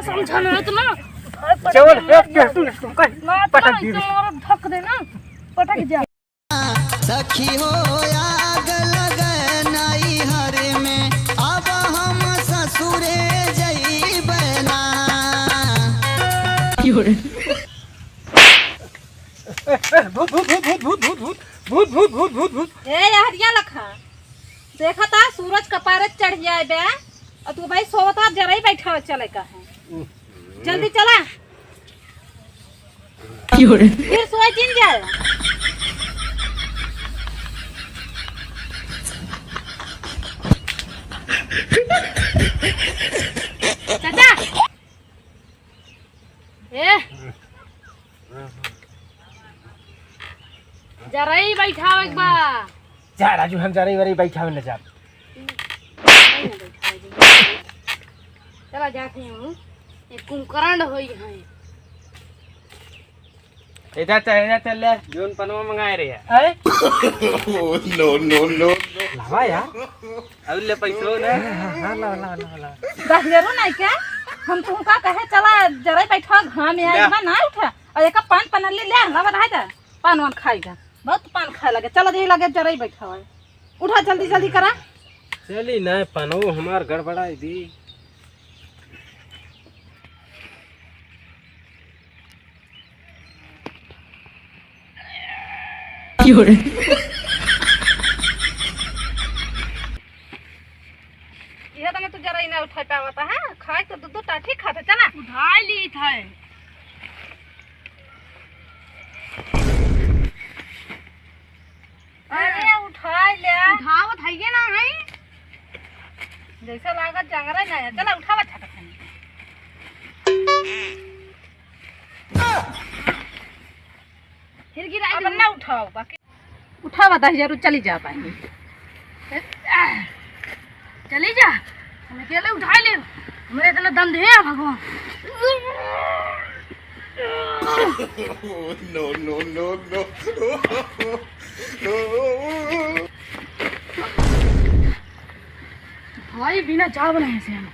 समझाना है ना चल एक तू पटक दी धक देना पटक जा सखी हो आग लगे नाई हरे में अब हम ससुरे जइबना भूत भूत भूत भूत भूत भूत भूत भूत भूत भूत भूत ए हरिया लखा देखा था सूरज कपारे चढ़ जाए बे और तू भाई सोता जरा ही बैठा चले का है जल्दी चला फिर सोए चिन जाए चाचा ए जरा ही बैठाओ एक बार जा राजू हम जा रही वरी बैठा में न जा चला जाते हूँ एक कुंकरण होई है इधर चल ले जोन पनवा मंगाए रे अरे नो नो नो लावा यार अब ले पैसो ना हां ला 10 जरूर नहीं क्या हम तुमका कहे चला जरा बैठा घाम में आई बा ना उठा और एक पान पनली ले लावा रहा था पान वान खाएगा बहुत पान खाए लगे चलो दे लगे जरा बैठा है उठा जल्दी जल्दी करा चली ना पनो हमार गड़बड़ाई दी ये तो मैं तू जरा ही ना उठा पावता है खाए तो दूध टाठी खाते चला उठा ली था अरे उठा ले उठावत है ये ना है जैसा लागत जागरा ना है चला उठावा छटा खानी फिर गिरा अब ना उठाओ बाकी उठावा 10 जरूर चली जा पाएंगे चली जा हम अकेले उठा ले मेरे इतना दम दे भगवान नो नो नो नो भाई बिना चाव नहीं से हम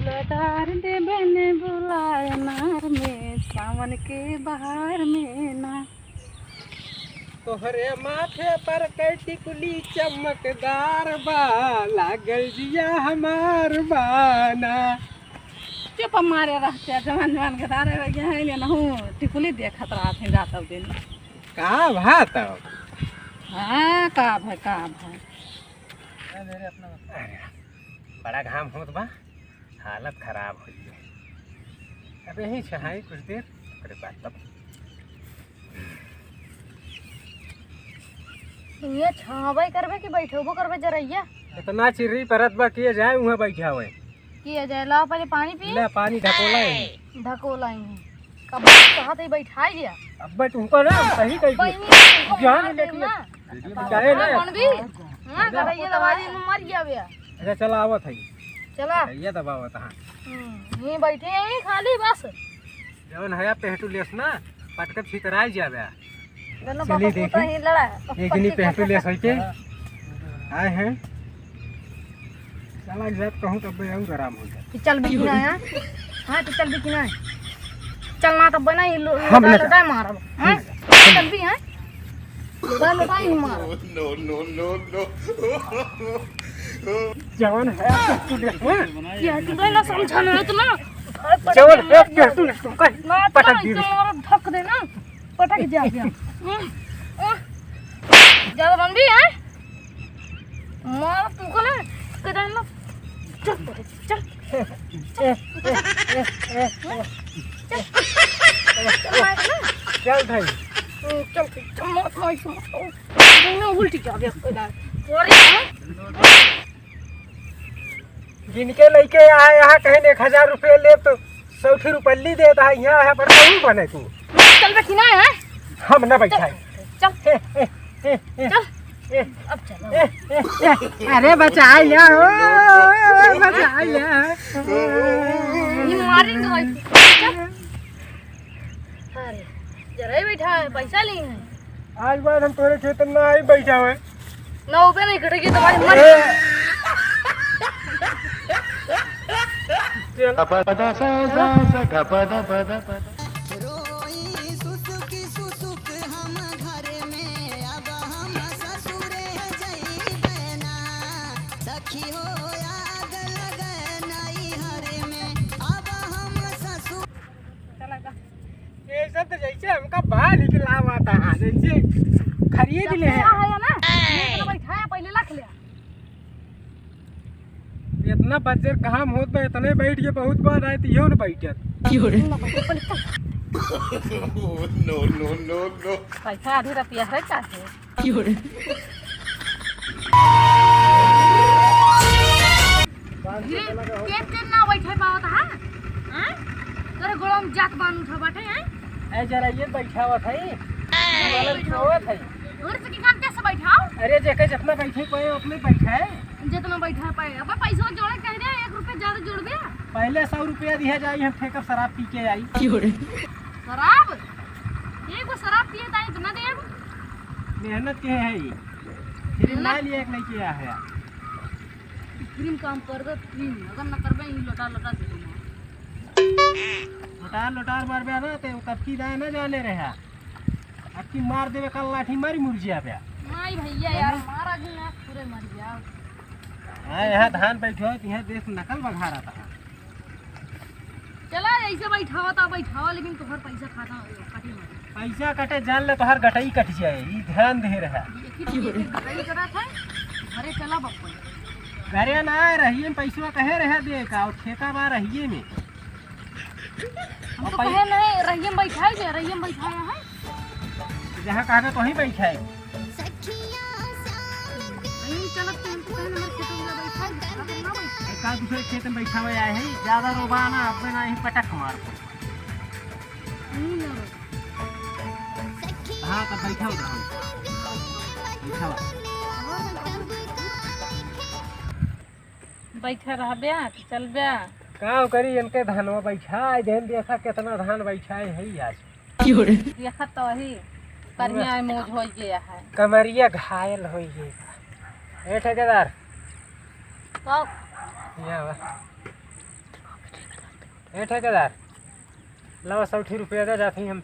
लतार दे बने बुलाए नार में सावन के बहार में ना तोहरे माथे पर कैटी कुली चमकदार बा लागल जिया हमार बाना चुप मारे रहते जवान जवान के तारे लगे हैं ना हूँ टिकुली देखत रहा थे जाता दिन का भात हाँ का भाई मेरे अपना बड़ा घाम होत बा हालत खराब हो गई अब यही छहाई कुछ देर ओकरे बाद तब ये छावे करबे कि बैठबो करबे जरैया इतना चिर्री परत बा किए जाए वहां बैठा हुए किया जाए ला पहले पानी पी ले पानी ढकोला ही कब कहत ही बैठाई दिया अब बैठ ऊपर ना सही कही जान लेती चाहे ना कौन भी हां करैया दवाई मर गया बे अच्छा चला आवत है चला ये दबावत हां ये बैठे हैं खाली बस जवन है पेटू लेस ना पटक फिकराई जाबे दोनों बाबा पोता ही लड़ा एक नी पेटू लेस है के आए हैं चला जब कहूं तब आऊं आराम हो जाए चल भी ना यार हां तो चल भी ना चलना तो बना ही लड़ा मारब हां चल भी हैं लड़ा ही मार नो नो नो नो जवान है तू देखो ये तू ना समझाना है तो ना जवान है तू तुमका पटक दी और धक दे ना पटक जा गया ज्यादा बंदी है मार तुमको ना किधर ना चल चल भाई चल मत मार उल्टी जा गया इधर जिनके लड़के यहाँ कहीं 1000 रुपये ले तो 100 रुपये देता है यहाँ है पर नहीं बने तू चल बैठी ना है हम ना बैठाए चल चल अब चलो अरे बचा लिया बचा लिया ये मारेंगे भाई अरे जरा ही बैठा है पैसा नहीं है आज बाद हम तोरे खेत में आई बैठा हुए 9 रुपये नहीं कटेगी तुम्हारी मर रोई सुसुकी सुसुक हम घर में अब हम ससुरे जइबना सखी हो आग लगनाई हरे में अब हम ससुर ये सब तो जैसे हमका बाहर निकला हुआ था जैसे खरीद ले है ना ये बैठा है पहले रख लिया इतना बजर काम होत बा इतने बैठ के बहुत बार आए तो न बैठत no पैसा आधी रुपया है का है के ना बैठे पावत है हैं तेरे गोलम जात बान उठा बाटे हैं ऐ जरा ये बैठावत है वाला छोवत है और से की काम कैसे बैठाओ अरे जेके जितना बैठे कोई अपने बैठा है जितना बैठा पाए अब पैसा जोड़े कह दे 1 रुपया ज्यादा जोड़ दे पहले 100 रुपया दिया जाई हम ठेकर शराब पी के आई शराब एक वो शराब पिए ताई इतना दे मेहनत के है ये फिर ना लिया एक नहीं किया है क्रीम काम कर दो क्रीम अगर न करबे ई लोटा लोटा दे लोटार मारबे ना ते तब की दाए ना जाने रहा अब की मार देवे कल लाठी मारी मुर्जिया पे नहीं भैया यार मारा जी ना पूरे मर जाओ हां यहाँ धान बैठो यहाँ देश नकल बघा रहा था चला ऐसे बैठावा लेकिन तोहर पैसा खाता काटी मार पैसा कटे जान ले तोहर गटई कट जाए ई ध्यान दे रहा कटाई करा था घरे चला बप्पा घरे ना रहिए पैसा कहे रहे दे का और खेता बा रहिए में हम तो कहे नहीं रहियम बैठाई जे रहियम बैठाया है जहाँ कहना तो ही बैठाए नहीं चलत तुम तो कहने मेरे खेतों में बैठाई अगर ना बैठाई एक आध दूसरे खेत में बैठा हुआ है ज्यादा रोबाना अपने ना ही पटक मार नहीं ना हाँ तो बैठा हुआ बैठा रह बे चल बे काम करी इनके धानवा बैठाए देन देखा कितना धान बैठाए है आज देखा तो ही करिया मोज हो गया है कमरिया घायल हो गई ए ठेकेदार तो ए ठेकेदार लो 100 रुपया दे जाती हम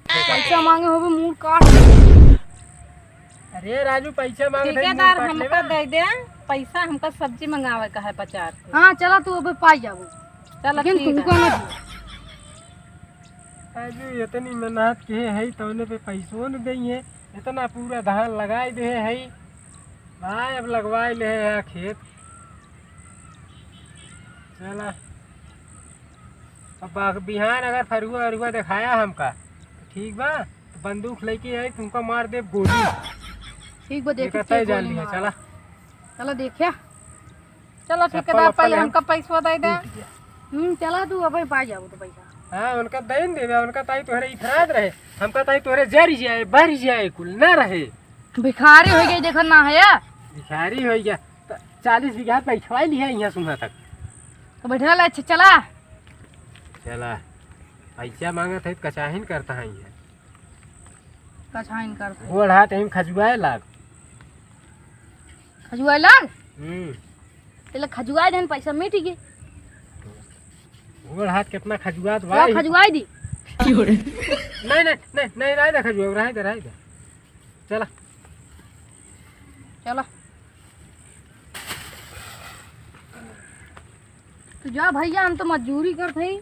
पैसा मांगे होबे मुंह काट अरे राजू पैसा मांगे ठेकेदार हमका दे दे पैसा हमका सब्जी मंगावे का है 50 हां चला तू अबे पाई जाबो चल लेकिन तुमको ना राजू इतनी मेहनत के है तौने पे पैसों न देइए इतना पूरा धान लगाई दे है भाई अब लगवाई ले है खेत चला अब बिहान अगर फरुआ अरुआ दिखाया हमका तो ठीक बा तो बंदूक लेके आई तुमको मार दे गोली ठीक बा देख तय जान लिया चला चलो देखिया चलो ठेकेदार पहले हमका पैसा दे दे चला तू अबे पा जाओ तो पैसा हाँ उनका देन दे उनका ताई तोहरे इफराद रहे हमका ताई तोहरे जर जाए बढ़ जाए कुल ना रहे भिखारी हो गई देखो ना है भिखारी हो गया 40 बीघा बैठवा लिया यहाँ सुना तक तो बैठा ले चला चला पैसा मांगा था कचाहिन करता है ये कछाइन कर गोड़ हाथ हम खजुआए लाग खजुआ लाग हम्म तेला खजुआ देन पैसा मिट गए गोड़ हाथ कितना खजुआत तो भाई खजुआई दी नहीं ना खजुआ रह दे चला चलो तू जा भैया हम तो मजदूरी करते ही